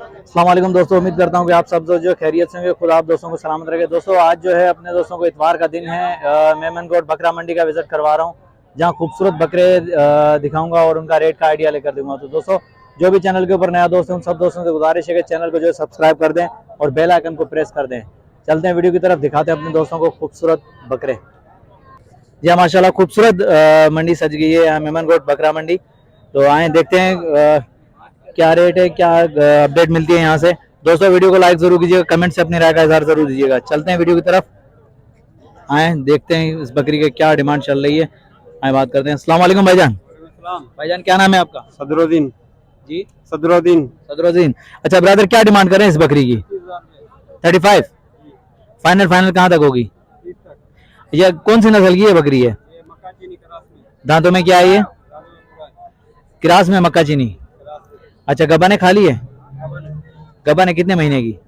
अस्सलाम वालेकुम दोस्तों, उम्मीद करता हूँ कि आप सब जो खैरियत से होंगे। खुदा आप दोस्तों को सलामत रखे। दोस्तों आज जो है अपने दोस्तों को इतवार का दिन है। मेमनगोट बकरा मंडी का विजिट करवा रहा हूँ, जहाँ खूबसूरत बकरे दिखाऊंगा और उनका रेट का आइडिया लेकर दूंगा। तो दोस्तों जो भी चैनल के ऊपर नया दोस्त है उन सब दोस्तों से गुजारिश है कि चैनल को जो है सब्सक्राइब कर दें और बेल आइकन को प्रेस कर दें। चलते हैं वीडियो की तरफ, दिखाते हैं अपने दोस्तों को खूबसूरत बकरे। जी माशाल्लाह खूबसूरत मंडी सज गई है यहाँ मेमनगोट बकरा मंडी। तो आए देखते हैं क्या रेट है, क्या अपडेट मिलती है यहाँ से। दोस्तों वीडियो को लाइक जरूर कीजिएगा, कमेंट से अपनी राय का इजहार जरूर दीजिएगा। चलते हैं वीडियो की तरफ, आए देखते हैं इस बकरी की क्या डिमांड चल रही है। आए बात करते हैं। अस्सलाम वालेकुम भाईजान। भाईजान क्या नाम है आपका? सदरुद्दीन जी सदरुद्दीन। सदरुद्दीन। अच्छा ब्रदर, क्या डिमांड कर रहे हैं इस बकरी की? 35 फाइनल? फाइनल कहाँ तक होगी? ये कौन सी नस्ल की है बकरी है? दांतों में क्या है ये? क्रास में मक्का चीनी। अच्छा गबाने खाली है? गबाने कितने महीने की?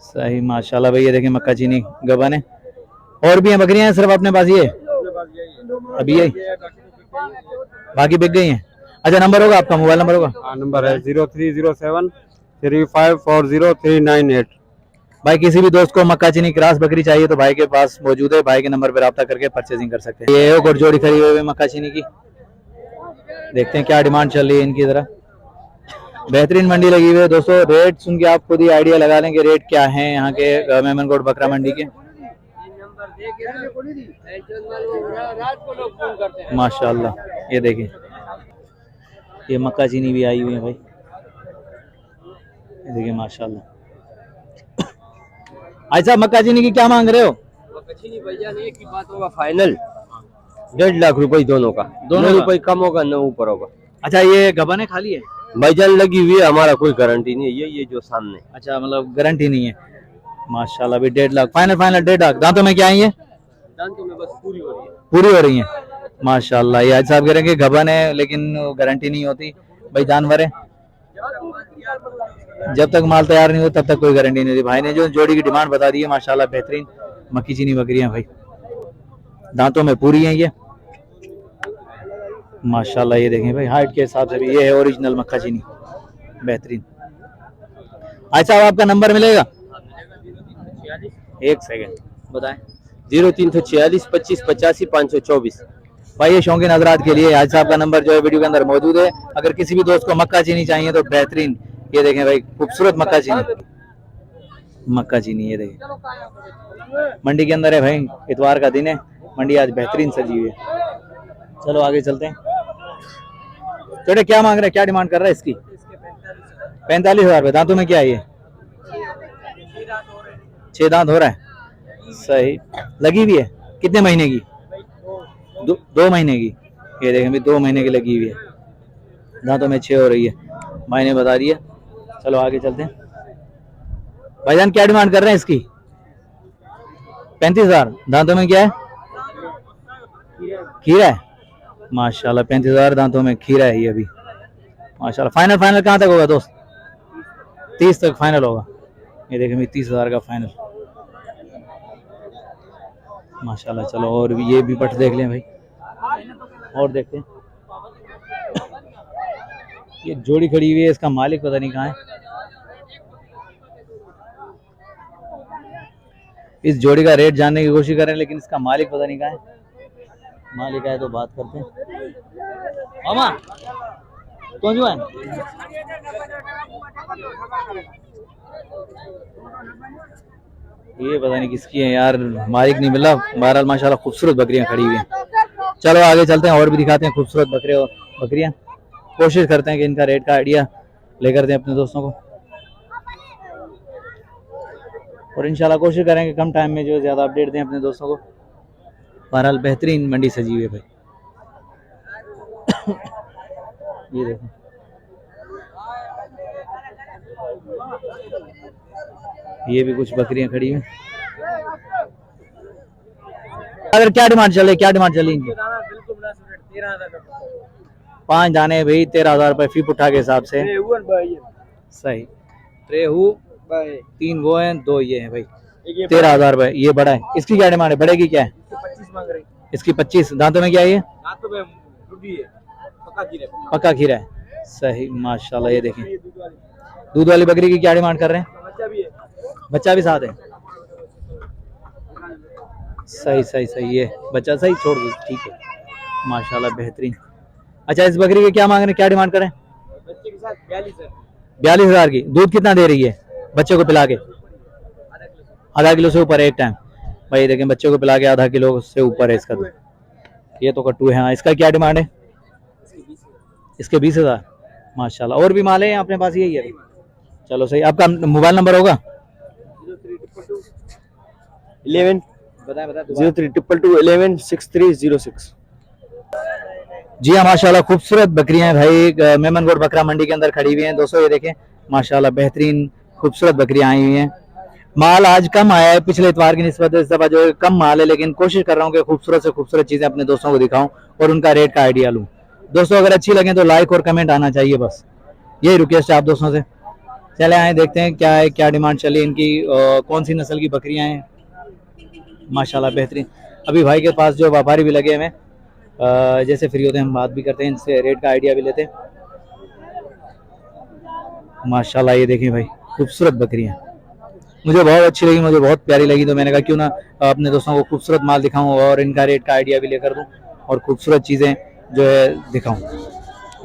सही माशाल्लाह भाई, ये देखें मक्का चीनी गबाने। और भी हैं बकरियां हैं, सिर्फ अपने पास ये अभी यही? बाकी बिक गई हैं। अच्छा नंबर होगा आपका, मोबाइल नंबर होगा? हाँ नंबर है 0307354039 भाई किसी भी दोस्त को मक्का चीनी क्रास बकरी चाहिए तो भाई के पास मौजूद है, भाई के नंबर पर रब्ता करके परचेजिंग कर सकते हैं। ये एक जोड़ी खड़ी हुई है मक्का चीनी की, देखते हैं क्या डिमांड चल रही है इनकी। जरा बेहतरीन मंडी लगी हुई है दोस्तों। रेट सुन के आप खुद ही आइडिया लगा लें कि रेट क्या है यहाँ के मेमनगोट बकरा मंडी के। माशाल्लाह ये देखें, ये मक्का चीनी भी आई हुई है भाई, ये देखिए माशाल्लाह। भाई साहब मक्का चीनी की क्या मांग रहे हो? मक्का चीनी भैया ने की बात होगा फाइनल 1.5 लाख रुपए दोनों का। दोनों रुपए कम होगा न ऊपर होगा। अच्छा ये गबाने खाली है? भाईजान लगी हुई है, हमारा कोई गारंटी नहीं है। ये जो सामने। अच्छा मतलब गारंटी नहीं है। माशाल्लाह भी 1.5 लाख फाइनल? फाइनल 1.5 लाख। दांतों में क्या है ये? दांतों में बस पूरी हो रही है। पूरी हो रही है माशाल्लाह। ये आज साहब कह रहे हैं कि गबन है लेकिन गारंटी नहीं होती। भाई जानवर है, जब तक माल तैयार नहीं हो तब तक कोई गारंटी नहीं होती। भाई ने जो जोड़ी की डिमांड बता दी है माशाल्लाह बेहतरीन मक्की चीनी बकरियां भाई, दांतों में पूरी हैं ये माशाल्लाह। ये देखें भाई हाइट के हिसाब से भी ये है ओरिजिनल मक्का चीनी बेहतरीन। आज साहब आपका नंबर मिलेगा? एक सेकंड बताएं। 0346 25 85 524। भाई ये शौकीन हजरात के लिए आज साहब का नंबर जो है वीडियो के अंदर मौजूद है। अगर किसी भी दोस्त को मक्का चीनी चाहिए तो बेहतरीन, ये देखें भाई खूबसूरत मक्का चीनी। मक्का चीनी ये देखें मंडी के अंदर है भाई, इतवार का दिन है, मंडी आज बेहतरीन सजी हुई है। चलो आगे चलते हैं। छोटे क्या मांग रहे हैं, क्या डिमांड कर रहा है इसकी? 45,000 रुपये। दांतों में क्या है ये? 6 दांत हो रहा है। सही लगी हुई है? कितने महीने की? 2 महीने की। ये देखें भाई 2 महीने की लगी हुई है, दांतों में 6 हो रही है, भाई ने बता दिया। चलो आगे चलते हैं। भाईजान क्या डिमांड कर रहे हैं इसकी? 35,000। दांतों में क्या है? खीरा है माशाल्लाह। 35,000 दांतों में खीरा है ये अभी माशाल्लाह। फाइनल? फाइनल कहाँ तक होगा दोस्त? 30 तक फाइनल होगा। ये देखें भाई 30,000 का फाइनल माशाल्लाह। चलो और भी ये भी पट देख लें भाई, और देखते हैं। ये जोड़ी खड़ी हुई है, इसका मालिक पता नहीं कहाँ है। इस जोड़ी का रेट जानने की कोशिश करें लेकिन इसका मालिक पता नहीं कहाँ है। मालिक आए तो बात करते हैं। मामा कौन जो है? ये पता नहीं किसकी है यार, मालिक नहीं मिला। बहरहाल माशाल्लाह खूबसूरत बकरियां खड़ी हुई हैं। चलो आगे चलते हैं और भी दिखाते हैं खूबसूरत बकरे और बकरियां। कोशिश करते हैं कि इनका रेट का आइडिया लेकर दें अपने दोस्तों को, और इंशाल्लाह कोशिश करेंगे कम टाइम में जो ज़्यादा अपडेट दें अपने दोस्तों को। बहरहाल बेहतरीन मंडी सजी हुई है भाई। ये देखो ये भी कुछ बकरियां खड़ी हैं। अगर क्या डिमांड चले, क्या डिमांड चली इनकी? 5 दाने भाई 13,000 रुपये फी पुट्ठा के हिसाब से। सही रेहू 3 वो हैं, 2 ये हैं भाई। 13,000 रुपये। ये बड़ा है, इसकी क्या डिमांड है? बड़े की क्या है? 25 मांग रही। इसकी 25। दांतों में क्या है ये? दांतों में है, पक्का खीरा है। पक्का खीरा है। सही माशाल्लाह। ये देखें दूध वाली बकरी की क्या डिमांड कर रहे हैं? बच्चा भी साथ है। सही सही सही, ये बच्चा सही, छोड़ दो, ठीक है, माशाल्लाह बेहतरीन। अच्छा, इस बकरी के क्या मांग रहे हैं, क्या डिमांड करें? बच्चे के साथ 42,000। 42,000 की। दूध कितना दे रही है बच्चे को पिला के? आधा किलो से ऊपर एक टाइम। भाई देखें, बच्चे को पिला के आधा किलो से ऊपर है इसका दूध। ये तो कट्टू है। हाँ, इसका क्या डिमांड है? इसके 20,000। माशाल्लाह। और भी माल है अपने पास, यही है? चलो सही। आपका मोबाइल नंबर होगा? 11 बताएं बताएं। 0322116306। जी हाँ, माशाल्लाह खूबसूरत बकरियां हैं भाई, मेमनगोट बकरा मंडी के अंदर खड़ी हुई हैं दोस्तों। ये देखें माशाल्लाह बेहतरीन खूबसूरत बकरियां आई हुई हैं। माल आज कम आया है पिछले इतवार की निस्बत, इस दफा जो है कम माल है, लेकिन कोशिश कर रहा हूँ कि खूबसूरत से खूबसूरत चीजें अपने दोस्तों को दिखाऊं और उनका रेट का आइडिया लूं। दोस्तों अगर अच्छी लगे तो लाइक और कमेंट आना चाहिए, बस यही रिक्वेस्ट है आप दोस्तों से। चले आए देखते हैं क्या है, क्या डिमांड चली इनकी, कौन सी नस्ल की बकरियां हैं। माशाल्लाह बेहतरीन। अभी भाई के पास जो व्यापारी भी लगे हैं, जैसे फ्री होते हैं हम बात भी करते हैं, इनसे रेट का आइडिया भी लेते हैं। माशाल्लाह ये देखिए भाई, खूबसूरत बकरियां मुझे बहुत अच्छी लगी, मुझे बहुत प्यारी लगी, तो मैंने कहा क्यों ना अपने दोस्तों को खूबसूरत माल दिखाऊं और इनका रेट का आइडिया भी लेकर दूं और खूबसूरत चीज़ें जो है दिखाऊं।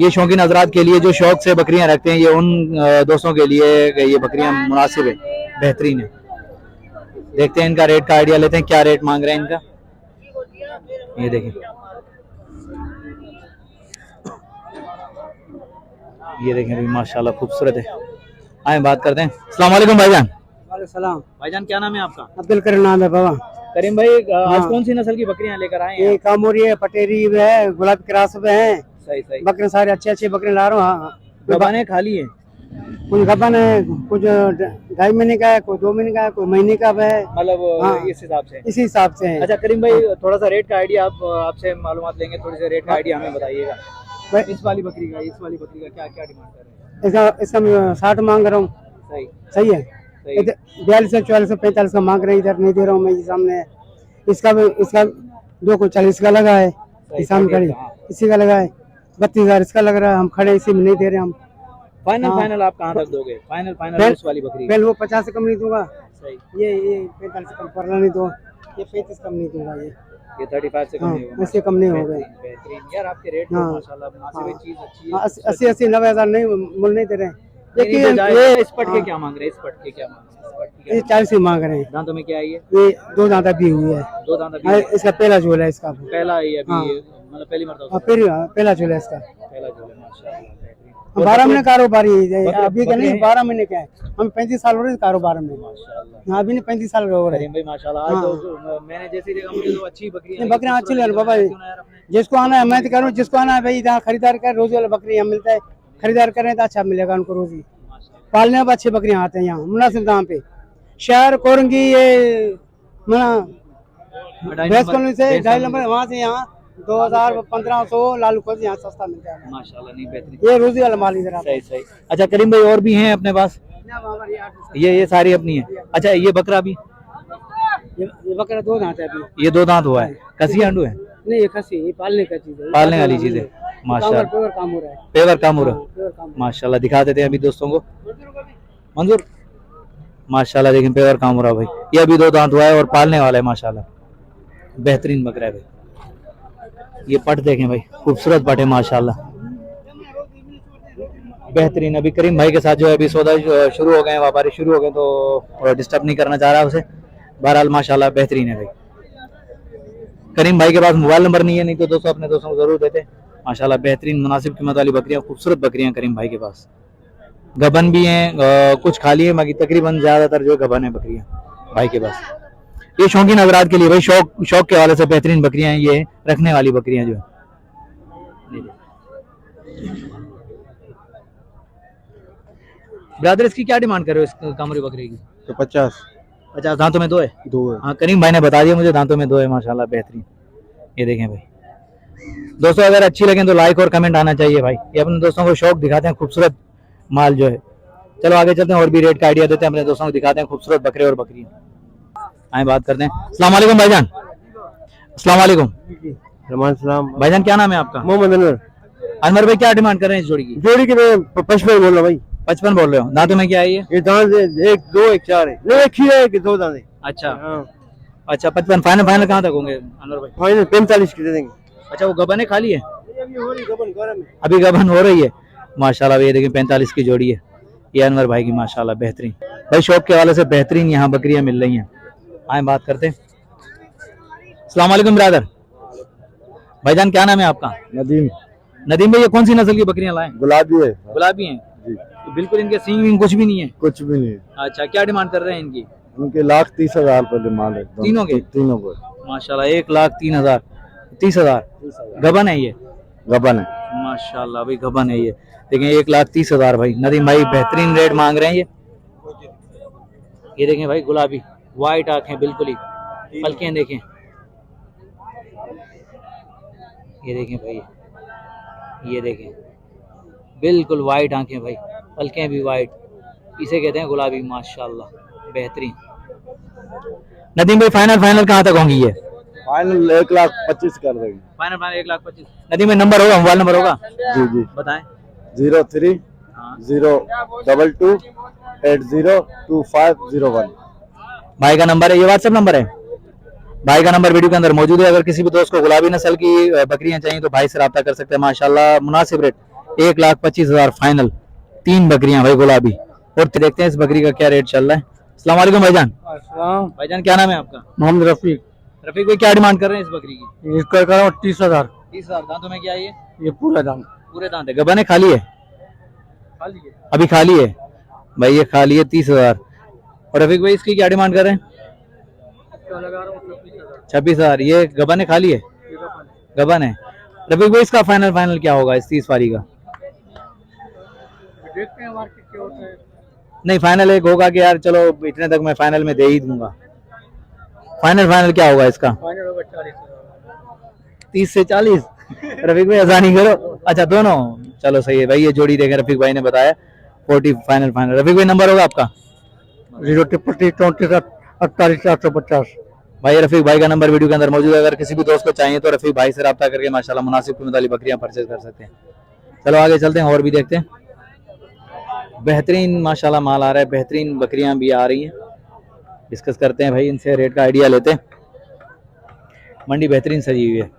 ये शौकीन हजरात के लिए जो शौक से बकरियां रखते हैं, ये उन दोस्तों के लिए ये बकरियां मुनासिब है, बेहतरीन है। देखते हैं इनका रेट का आइडिया लेते हैं, क्या रेट मांग रहे हैं इनका। ये देखिए, ये देखें भाई माशाल्लाह खूबसूरत है। आए बात करते हैं। अस्सलाम वालेकुम भाईजान। सलाम। भाईजान क्या नाम है आपका? अब्दुल करीम नाम है बाबा। करीम भाई, आज कौन सी नस्ल की बकरियां लेकर आए हैं? ये कामोरी है, पटेरी है, गुलाबी क्रास पे है। सही सही। बकरे सारे अच्छे अच्छे बकरे ला रहा हूँ। गबाने खाली है? कुछ गबन है, कुछ 2.5 महीने का है, कोई 2 महीने का है, कोई महीने का है, मतलब हाँ। इस हिसाब से? इसी हिसाब से है। अच्छा करीम भाई, थोड़ा सा रेट का आइडिया आप आपसे मालूमात लेंगे, थोड़ी सी रेट का आइडिया हमें बताइएगा। इस वाली बकरी का, इस वाली बकरी का क्या क्या डिमांड कर रहे हैं? इसका मैं 60 मांग रहा हूँ। सही सही है। 42 से 44 से 45 का मांग रहे हैं, इधर नहीं दे रहा हूँ मैं, ये सामने है। इसका 2 को 40 का लगा है, सामने खड़ी इसी का लगा है। 32,000 इसका लग रहा है, हम खड़े इसी में नहीं दे रहे हम। फाइनल हाँ। फाइनल आप कहाँ तक दोगे? फाइनल फाइनल उस वाली बकरी? पहले वो 50 से कम नहीं दूंगा। सही। ये 45 से कम करना नहीं दो, ये 35 कम नहीं दूंगा। ये 35 से कम हाँ, नहीं होगा? इससे कम नहीं हो गए। बेहतरीन बेहतरीन यार, आपके रेट हाँ। माशाल्लाह मुनासिब है, चीज अच्छी है। 80 90,000 नहीं मुल नहीं दे रहे हैं। ये इस पट के क्या मांग रहे हैं? इस पट के क्या मांग रहे हैं? इस पट के ये 40 ही मांग रहे हैं। दांतों में क्या है ये? ये 2 दांत अभी हुई है। 2 दांत अभी? हाँ, इसका पहला झोल है इसका। पहला ही अभी? हाँ। मतलब पहली मरतबा? फिर पहला झोल है इसका। पहला जो है माशाल्लाह बेहतरीन। 12 महीने कारोबारी है, बकरे- अभी का नहीं, बकरे- 12 महीने का है। हम 35 साल हो रहे हैं कारोबार में। माशाल्लाह। हाँ, अभी नहीं 35 साल हो रहे करीम भाई माशाल्लाह, आज तो मैंने जैसी देखा मुझे तो अच्छी बकरी हैं। बकरियाँ अच्छी लग बाबा, जिसको आना है मैं तो करूँ, जिसको आना है भाई जहाँ खरीदार कर, रोज वाला बकरी यहाँ मिलता है, खरीदार करें तो अच्छा मिलेगा उनको रोजी। पालने में अच्छी बकरियाँ आते हैं यहाँ मुनासिब दाम पे। शहर कोरंगी ये मना भैंस कॉलोनी से 2.5 नंबर, वहाँ से यहाँ 2,000-1,500 लालू खोज यहाँ सस्ता मिलता है। माशाल्लाह, नहीं बेहतरीन, ये रोजी वाला माल इधर आता सही सही। अच्छा करीम भाई, और भी हैं अपने पास? है। ये सारी अपनी है? अच्छा ये बकरा भी? ये बकरा 2 दांत है अभी। ये 2 दांत हुआ है? कसी अंडू है? नहीं, ये खसी, ये पालने का चीज है, पालने वाली चीज है। माशाल्लाह, पेवर काम हो रहा है। पेवर काम हो रहा है। पेवर काम। माशाल्लाह, दिखा देते हैं अभी दोस्तों को। मंजूर, माशाल्लाह देखें पेवर काम हो रहा है भाई। ये अभी 2 दांत हुआ है और पालने वाला है माशाल्लाह, बेहतरीन बकरा है भाई। ये पट देखें भाई, खूबसूरत पट है माशाल्लाह, बेहतरीन। अभी करीम भाई के साथ जो है अभी सौदा शुरू हो गए हैं, व्यापारी शुरू हो गए, तो डिस्टर्ब नहीं करना चाह रहा उसे। बहरहाल माशाल्लाह बेहतरीन है भाई। करीम भाई के पास मोबाइल नंबर नहीं है, नहीं तो दोस्तों अपने दोस्तों को जरूर देते। माशाल्लाह बेहतरीन मुनासिब कीमत वाली बकरियां, खूबसूरत बकरियां करीम भाई के पास। गबन भी हैं, कुछ खाली है, बाकी तकरीबन ज्यादातर जो गबन है बकरियां भाई के पास। ये शौकीन हजरात के लिए भाई, शौक के हवाले से बेहतरीन बकरियां हैं ये, रखने वाली बकरियां जो है। ब्रदर इसकी क्या डिमांड कर रहे हो इस कामरी बकरी की? तो 50 दांतों में 2 है? 2 है। हाँ करीम भाई ने बता दिया मुझे, दांतों में 2 है माशाल्लाह बेहतरीन। ये देखें भाई दोस्तों, अगर अच्छी लगे तो लाइक और कमेंट आना चाहिए भाई। ये अपने दोस्तों को शौक दिखाते हैं, खूबसूरत माल जो है। चलो आगे चलते हैं और भी रेट का आइडिया देते हैं, अपने दोस्तों को दिखाते हैं खूबसूरत बकरे और बकरियां। आए बात करते हैं। अस्सलाम वालेकुम भाईजान। अस्सलाम वालेकुम रहमान सलाम। भाईजान, क्या नाम है आपका? मोहम्मद अनवर। अनवर भाई, क्या डिमांड कर रहे हैं इस जोड़ी की? जोड़ी के मैं 55 बोल रहा भाई। 55 बोल रहे हो। दांतों में क्या है ये? ये दांत एक दो एक चार है, नहीं एक ही है कि दो दांत है। अच्छा हाँ अच्छा 55 फाइनल कहाँ तक होंगे अनवर भाई? फाइनल 45 की दे देंगे। अच्छा वो गबन है खाली है? अभी हो रही गबन गरम है। अभी गबन हो रही है माशाल्लाह। ये देखिए 45 की जोड़ी है ये अनवर भाई की माशाल्लाह बेहतरीन। भाई शौक के हवाले से बेहतरीन यहाँ बकरियां मिल रही हैं। आए बात करते हैं। अस्सलाम वालेकुम ब्रदर। भाईजान क्या नाम है आपका? नदीम नदीम भाई ये कौन सी नस्ल की बकरियां लाए? गुलाबी है गुलाबी हैं जी, बिल्कुल, इनके सींग वींग कुछ भी नहीं है? कुछ भी नहीं। अच्छा क्या डिमांड कर रहे हैं इनकी? उनके 1,30,000 पर माल है तीनों के? तीनों को माशाल्लाह 1,03,000 30,000 गबन है ये? गबन है माशाल्लाह भाई गबन है ये। देखें 1,30,000 भाई। नदीम भाई बेहतरीन रेट मांग रहे हैं ये देखें भाई गुलाबी वाइट आंखें बिल्कुल ही, पलकें देखें ये देखें भाई, ये देखें बिल्कुल वाइट आंखें भाई, पलकें भी वाइट, इसे कहते हैं गुलाबी माशाल्लाह बेहतरीन। नदीम भाई फाइनल कहाँ तक होंगी ये? फाइनल 1,25,000 कर देंगे। फाइनल 1,25,000। नदीम भाई नंबर होगा, मोबाइल नंबर होगा? जी जी बताएं। 03 हाँ। 022 802501। भाई का नंबर है, ये व्हाट्सएप नंबर है। भाई का नंबर वीडियो के अंदर मौजूद है। अगर किसी भी दोस्त को गुलाबी नस्ल की बकरियां चाहिए तो भाई से रब्ता कर सकते हैं। माशाल्लाह मुनासिब रेट 1,25,000 फाइनल, 3 बकरियां भाई गुलाबी। और देखते हैं इस बकरी का क्या रेट चल रहा है। अस्सलाम वालेकुम भाईजान। भाईजान क्या नाम है आपका? मोहम्मद रफीक। रफीक भाई क्या डिमांड कर रहे हैं इस बकरी की? इसका करो 30,000। 30,000। दांतों में क्या है ये पूरा दाम पूरे दांत है? गबन है खाली है? खाली है। अभी खाली है भाई, ये खाली है 30,000। और रफीक भाई इसकी क्या डिमांड कर रहे हैं? 26,000। ये गबन है खाली है? गबन है। रफीक भाई इसका फाइनल क्या होगा इस 30 वाली का? देखते हैं मार्केट क्या होता है। नहीं फाइनल एक होगा कि यार चलो इतने तक मैं फाइनल में दे ही दूंगा। फाइनल क्या होगा इसका? फाइनल होगा 40,000। 30 से 40। रफीक भाई आसानी करो। अच्छा दोनों, चलो सही है भाई। ये जोड़ी देखें रफीक भाई ने बताया 40 फाइनल। रफीक भाई नंबर होगा आपका? 033 भाई रफीक भाई का नंबर वीडियो के अंदर मौजूद है। अगर किसी भी दोस्त को चाहिए तो रफीक भाई से रब्ता करके माशाल्लाह मुनासिब कीमत वाली बकरियां परचेज कर सकते हैं। चलो आगे चलते हैं और भी देखते हैं। बेहतरीन माशाल्लाह माल आ रहा है, बेहतरीन बकरियां भी आ रही हैं। डिस्कस करते हैं भाई इनसे, रेट का आइडिया लेते हैं। मंडी बेहतरीन सजी हुई है।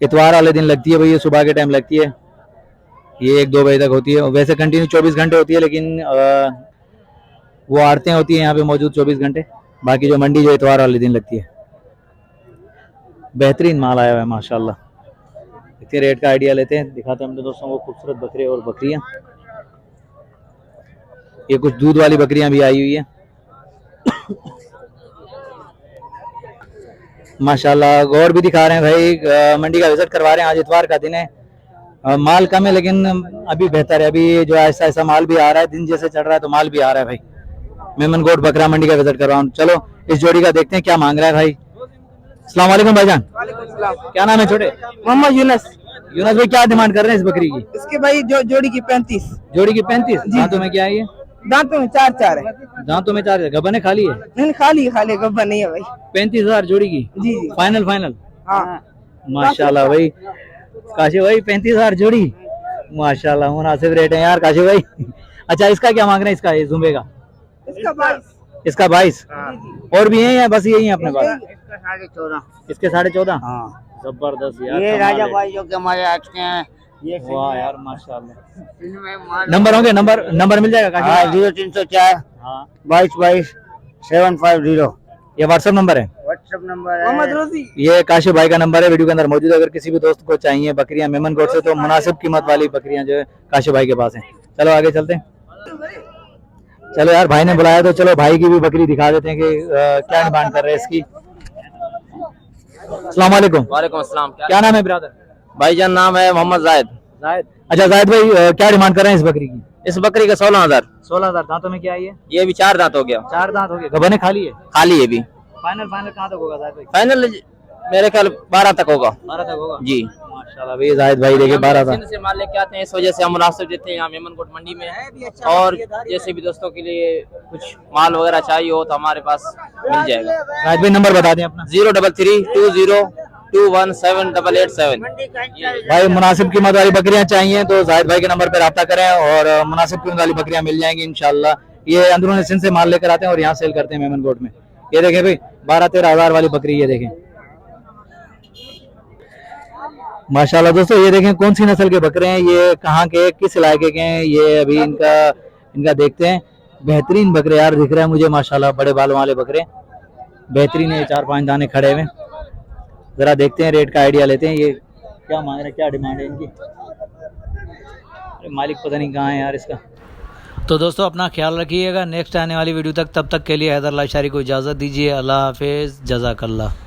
इतवार वाले दिन लगती है भाई, ये सुबह के टाइम लगती है। ये 1-2 बजे तक होती है। वैसे कंटिन्यू 24 घंटे होती है, लेकिन वो आरतें होती है यहाँ पे मौजूद 24 घंटे। बाकी जो मंडी जो इतवार वाले दिन लगती है। बेहतरीन माल आया हुआ है माशाल्लाह। इतने रेट का आइडिया लेते हैं, दिखाते हैं अपने दोस्तों को खूबसूरत बकरे और बकरियां। ये कुछ दूध वाली बकरियां भी आई हुई है माशाल्लाह। और भी दिखा रहे हैं भाई, मंडी का विजिट करवा रहे हैं। आज इतवार का दिन है, माल कम है लेकिन अभी बेहतर है। अभी जो ऐसा ऐसा माल भी आ रहा है, दिन जैसे चढ़ रहा है तो माल भी आ रहा है भाई। मेमनगोट बकरा मंडी का विजिट करवा रहा हूँ। चलो इस जोड़ी का देखते हैं क्या मांग रहा है भाई। अस्सलाम वालेकुम भाईजान। क्या नाम है छोटे? मोहम्मद यूनस। यूनस भाई क्या डिमांड कर रहे हैं इस बकरी की? इसके भाई जोड़ी की 35। जोड़ी की 35। दांतों में क्या है ये? दांतों में 4 है। दांतों में 4 है। गबन है खाली है? नहीं खाली गब्बा नहीं है भाई। 35,000 जोड़ी की? जी फाइनल। हाँ माशाल्लाह भाई काशी भाई 35,000 जोड़ी माशाल्लाह मुनासिब रेट है यार काशी भाई। अच्छा इसका क्या मांग रहे हैं इसका? ये जुम्बे का इसका 22। और भी है या बस यही है अपने पास? इसका 14.5। इसके 14.5। हाँ जबरदस्त यार। ये कमाल राजा है। भाई जो कि हमारे आज के हैं। ये वाह यार माशाल्लाह। इनमें नंबर होंगे? नंबर मिल जाएगा काशी भाई? 0304 हाँ 22 750। ये व्हाट्सएप नंबर है? व्हाट्सएप नंबर मोहम्मद रोजी। ये काशिफ भाई का नंबर है, वीडियो के अंदर मौजूद है। अगर किसी भी दोस्त को चाहिए बकरियां मेमनगोट से तो मुनासिब कीमत वाली बकरियां जो है काशिफ भाई के पास हैं। चलो आगे चलते हैं। चलो यार भाई ने बुलाया तो चलो भाई की भी बकरी दिखा देते हैं कि क्या डिमांड कर रहे हैं इसकी। अस्सलाम वालेकुम। वालेकुम अस्सलाम। क्या नाम है ब्रदर? भाईजान नाम है मोहम्मद जायद। जायद। अच्छा जायद भाई क्या डिमांड कर रहे हैं इस बकरी की? इस बकरी का 16,000। 16,000। दांतों में क्या है ये भी 4 दांत हो गया। 4 दांत हो गए। गबन है खाली है? खाली है भी। फाइनल कहाँ तक होगा जायद भाई? फाइनल मेरे ख्याल 12 तक होगा। 12 तक होगा जी। माशाल्लाह भाई जायद भाई देखिए 12 था। सिंध से माल लेके आते हैं, इस वजह से हम मुनासिब देते हैं यहाँ मेमनगोट मंडी में। और जैसे भी दोस्तों के लिए कुछ माल वगैरह चाहिए हो तो हमारे पास मिल जाएगा। जायद भाई नंबर बता दें अपना। 03320 817887। भाई मुनासिब कीमत वाली बकरियां चाहिए तो जाहिद भाई के नंबर पर रब्ता करें और मुनासिब कीमत वाली बकरियां मिल जाएंगी इंशाल्लाह। ये अंदरूनी सिंध से माल लेकर आते हैं और यहाँ सेल करते हैं मेमनकोट में। ये देखें भाई 12-13 हज़ार वाली बकरी, ये देखें माशाल्लाह। दोस्तों ये देखें कौन सी नस्ल के बकरे हैं, ये कहाँ के, किस इलाके के हैं, ये अभी इनका देखते हैं। बेहतरीन बकरे यार दिख रहे हैं मुझे माशाल्लाह, बड़े बालों वाले बकरे बेहतरीन है। 4-5 दाने खड़े हुए, जरा देखते हैं, रेट का आइडिया लेते हैं। ये क्या मांग रहे हैं, क्या डिमांड है इनकी? अरे मालिक पता नहीं कहाँ है यार इसका। तो दोस्तों अपना ख्याल रखिएगा, नेक्स्ट आने वाली वीडियो तक, तब तक के लिए हैदर लाशारी को इजाज़त दीजिए। अल्लाह हाफिज़, जज़ाकल्लाह।